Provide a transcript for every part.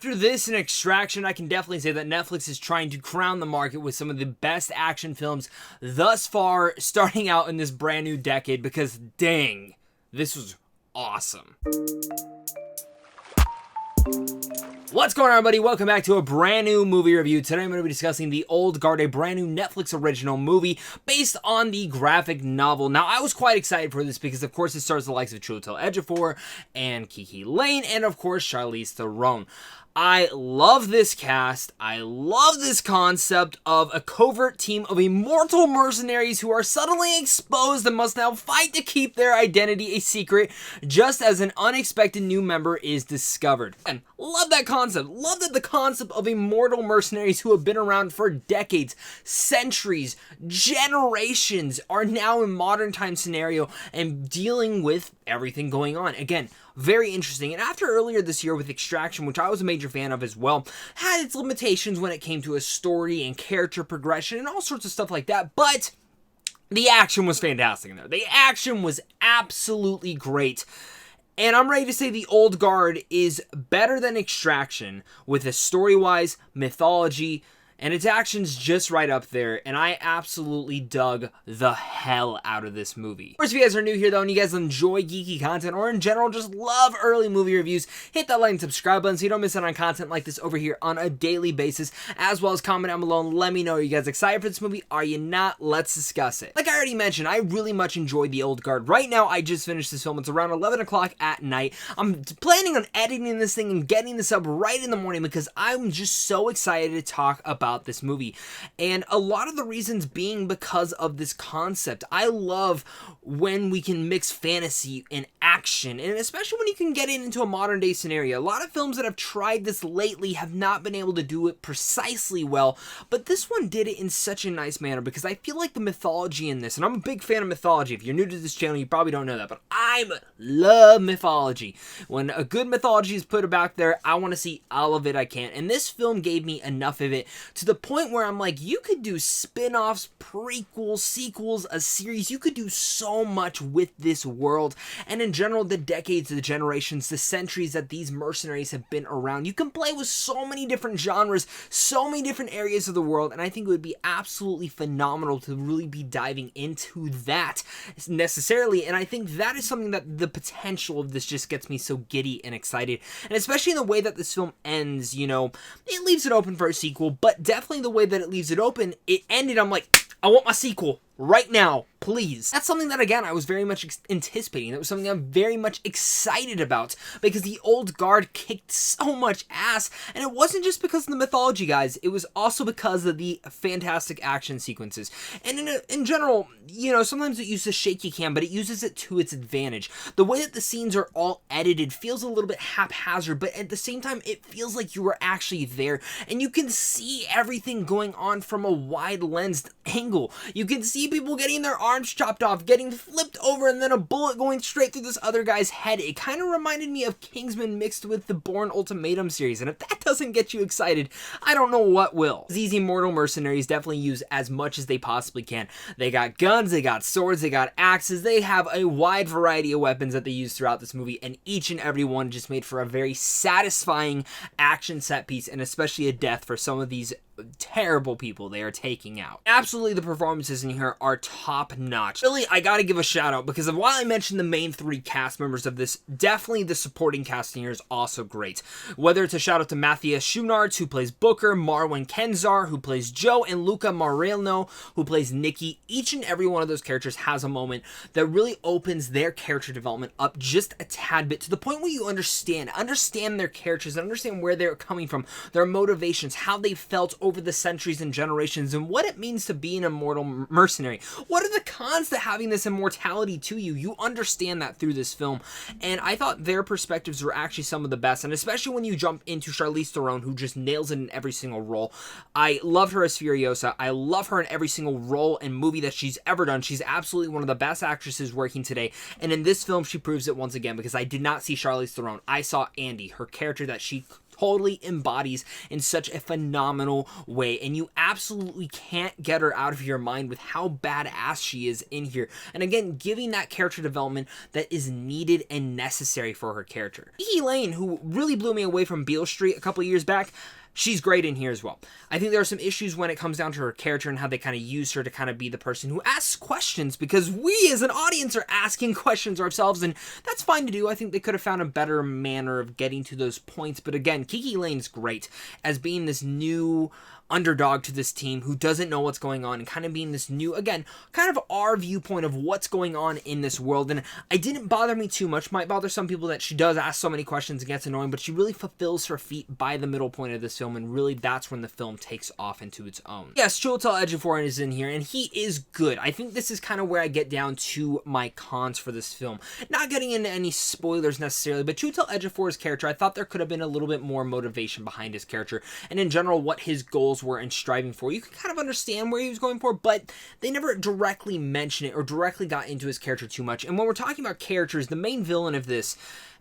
Through this and Extraction, I can definitely say that Netflix is trying to crown the market with some of the best action films thus far, starting out in this brand new decade, because dang, this was awesome. What's going on, everybody? Welcome back to a brand new movie review. Today I'm going to be discussing The Old Guard, a brand new Netflix original movie based on the graphic novel. Now, I was quite excited for this because, of course, it stars the likes of Chiwetel Ejiofor and Kiki Lane, and, of course, Charlize Theron. I love this cast. I love this concept of a covert team of immortal mercenaries who are suddenly exposed and must now fight to keep their identity a secret just as an unexpected new member is discovered. And love that concept. Love that the concept of immortal mercenaries who have been around for decades, centuries, generations are now in modern time scenario and dealing with everything going on. Again, very interesting. And after earlier this year with Extraction, which I was a major fan of as well, had its limitations when it came to a story and character progression and all sorts of stuff like that, but the action was fantastic in there. The action was absolutely great. And I'm ready to say The Old Guard is better than Extraction with a story-wise, mythology, and its action's just right up there, and I absolutely dug the hell out of this movie. Of course, if you guys are new here, though, and you guys enjoy geeky content, or in general just love early movie reviews, hit that like and subscribe button so you don't miss out on content like this over here on a daily basis, as well as comment down below and let me know, are you guys excited for this movie? Are you not? Let's discuss it. Like I already mentioned, I really much enjoyed The Old Guard. Right now, I just finished this film. It's around 11 o'clock at night. I'm planning on editing this thing and getting this up right in the morning because I'm just so excited to talk about this movie, and a lot of the reasons being because of this concept. I love when we can mix fantasy and action, and especially when you can get it into a modern day scenario. A lot of films that have tried this lately have not been able to do it precisely well, but this one did it in such a nice manner because I feel like the mythology in this, and I'm a big fan of mythology. If you're new to this channel, you probably don't know that, but I love mythology. When a good mythology is put back there, I want to see all of it I can, and this film gave me enough of it to the point where I'm like, you could do spin-offs, prequels, sequels, a series. You could do so much with this world, and in general, the decades, the generations, the centuries that these mercenaries have been around. You can play with so many different genres, so many different areas of the world, and I think it would be absolutely phenomenal to really be diving into that necessarily, and I think that is something that the potential of this just gets me so giddy and excited, and especially in the way that this film ends, you know, it leaves it open for a sequel, but definitely the way that it leaves it open, it ended, I'm like, I want my sequel right now, please. That's something that, again, I was very much anticipating. That was something I'm very much excited about because The Old Guard kicked so much ass, and it wasn't just because of the mythology, guys. It was also because of the fantastic action sequences. And in general, you know, sometimes it uses shaky cam, but it uses it to its advantage. The way that the scenes are all edited feels a little bit haphazard, but at the same time, it feels like you were actually there, and you can see everything going on from a wide lensed angle. You can see people getting their arms chopped off, getting flipped over, and then a bullet going straight through this other guy's head. It kind of reminded me of Kingsman mixed with the Bourne Ultimatum series, and if that doesn't get you excited, I don't know what will. These immortal mercenaries definitely use as much as they possibly can. They got guns, they got swords, they got axes, they have a wide variety of weapons that they use throughout this movie, and each and every one just made for a very satisfying action set piece, and especially a death for some of these terrible people they are taking out. Absolutely, the performances in here are top notch. Really, I gotta give a shout out because while I mentioned the main three cast members of this, definitely the supporting cast in here is also great. Whether it's a shout out to Matthias Schoenaerts, who plays Booker, Marwan Kenzar, who plays Joe, and Luca Moreno, who plays Nikki, each and every one of those characters has a moment that really opens their character development up just a tad bit to the point where you understand their characters, understand where they're coming from, their motivations, how they felt over the centuries and generations, and what it means to be an immortal mercenary. What are the cons to having this immortality to you? You understand that through this film, and I thought their perspectives were actually some of the best, and especially when you jump into Charlize Theron, who just nails it in every single role. I love her as Furiosa. I love her in every single role and movie that she's ever done. She's absolutely one of the best actresses working today, and in this film, she proves it once again, because I did not see Charlize Theron. I saw Andy, her character that she totally embodies in such a phenomenal way, and you absolutely can't get her out of your mind with how badass she is in here. And again, giving that character development that is needed and necessary for her character. Kiki Layne, who really blew me away from Beale Street a couple years back, she's great in here as well. I think there are some issues when it comes down to her character and how they kind of use her to kind of be the person who asks questions, because we as an audience are asking questions ourselves, and that's fine to do. I think they could have found a better manner of getting to those points. But again, Kiki Layne's great as being this new underdog to this team who doesn't know what's going on, and kind of being this new, again, kind of our viewpoint of what's going on in this world. And it didn't bother me too much. Might bother some people that she does ask so many questions and gets annoying, but she really fulfills her feat by the middle point of this film, and really that's when the film takes off into its own. Yes, Chiwetel Ejiofor is in here, and he is good. I think this is kind of where I get down to my cons for this film. Not getting into any spoilers necessarily, but Chiwetel Ejiofor's character, I thought there could have been a little bit more motivation behind his character, and in general what his goals were and striving for. You can kind of understand where he was going for, but they never directly mention it or directly got into his character too much. And when we're talking about characters, the main villain of this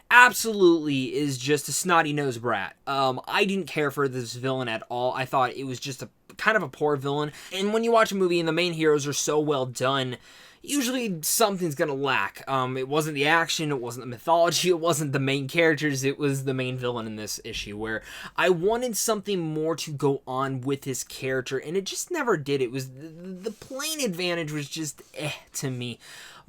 absolutely is just a snotty-nosed brat. I didn't care for this villain at all. I thought it was just a kind of a poor villain. And when you watch a movie and the main heroes are so well done, usually something's gonna lack. It wasn't the action, it wasn't the mythology, it wasn't the main characters, it was the main villain in this issue, where I wanted something more to go on with his character, and it just never did. It was the plain advantage was just to me.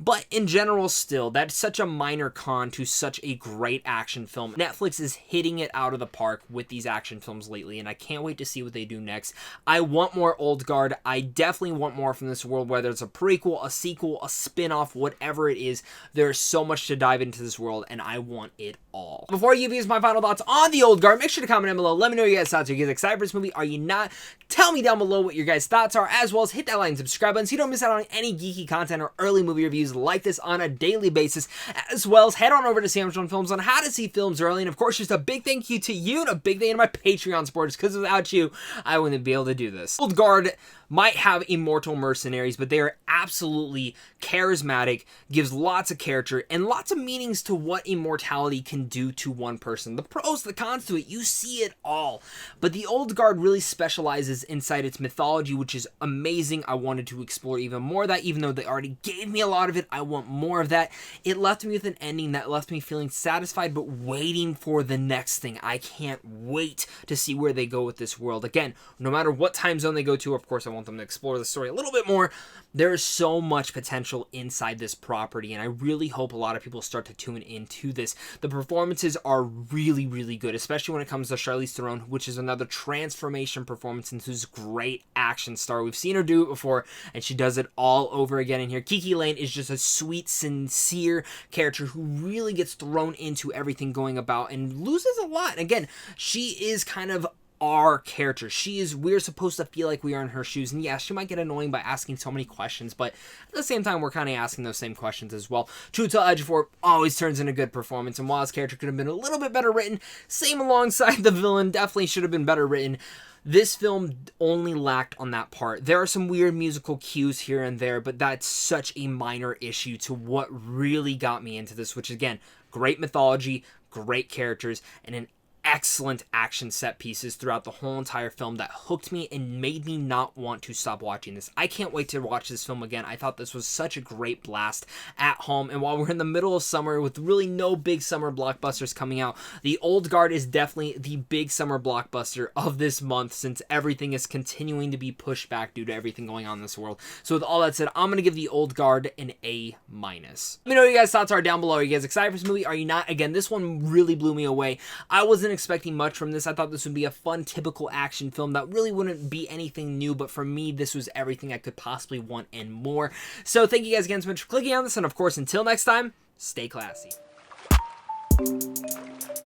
But in general, still, that's such a minor con to such a great action film. Netflix is hitting it out of the park with these action films lately, and I can't wait to see what they do next. I want more Old Guard. I definitely want more from this world, whether it's a prequel, a sequel, a spin-off, whatever it is. There's so much to dive into this world, and I want it all. Before I give you guys my final thoughts on the Old Guard, make sure to comment down below. Let me know your guys' thoughts. Are you guys excited for this movie? Are you not? Tell me down below what your guys' thoughts are, as well as hit that like and subscribe button so you don't miss out on any geeky content or early movie reviews like this on a daily basis, as well as head on over to Sandwich on Films on how to see films early. And of course, just a big thank you to you and a big thank you to my Patreon supporters, because without you, I wouldn't be able to do this. Old Guard might have immortal mercenaries, but they are absolutely charismatic, gives lots of character and lots of meanings to what immortality can do to one person. The pros, the cons to it, you see it all. But the Old Guard really specializes inside its mythology, which is amazing. I wanted to explore even more of that, even though they already gave me a lot of it. I want more of that. It left me with an ending that left me feeling satisfied, but waiting for the next thing. I can't wait to see where they go with this world. Again, no matter what time zone they go to, of course, I want them to explore the story a little bit more. There is so much potential inside this property, and I really hope a lot of people start to tune into this. The performances are really, really good, especially when it comes to Charlize Theron, which is another transformation performance into this great action star. We've seen her do it before, and she does it all over again in here. Kiki Layne is just a sweet, sincere character who really gets thrown into everything going about and loses a lot. Again, she is kind of our character. We're supposed to feel like we are in her shoes, and yeah, she might get annoying by asking so many questions, but at the same time, we're kind of asking those same questions as well. Chiwetel Ejiofor always turns in a good performance, and while his character could have been a little bit better written, same alongside the villain, definitely should have been better written. This film only lacked on that part. There are some weird musical cues here and there, but that's such a minor issue to what really got me into this, which again, great mythology, great characters, and an excellent action set pieces throughout the whole entire film that hooked me and made me not want to stop watching this. I can't wait to watch this film again. I thought this was such a great blast at home, and while we're in the middle of summer with really no big summer blockbusters coming out, the Old Guard is definitely the big summer blockbuster of this month, since everything is continuing to be pushed back due to everything going on in this world. So with all that said, I'm going to give the Old Guard an A-. Let me know what you guys' thoughts are down below. Are you guys excited for this movie? Are you not? Again, this one really blew me away. I wasn't expecting much from this. I thought this would be a fun, typical action film that really wouldn't be anything new, but for me, this was everything I could possibly want and more. So thank you guys again so much for clicking on this, and of course, until next time, stay classy.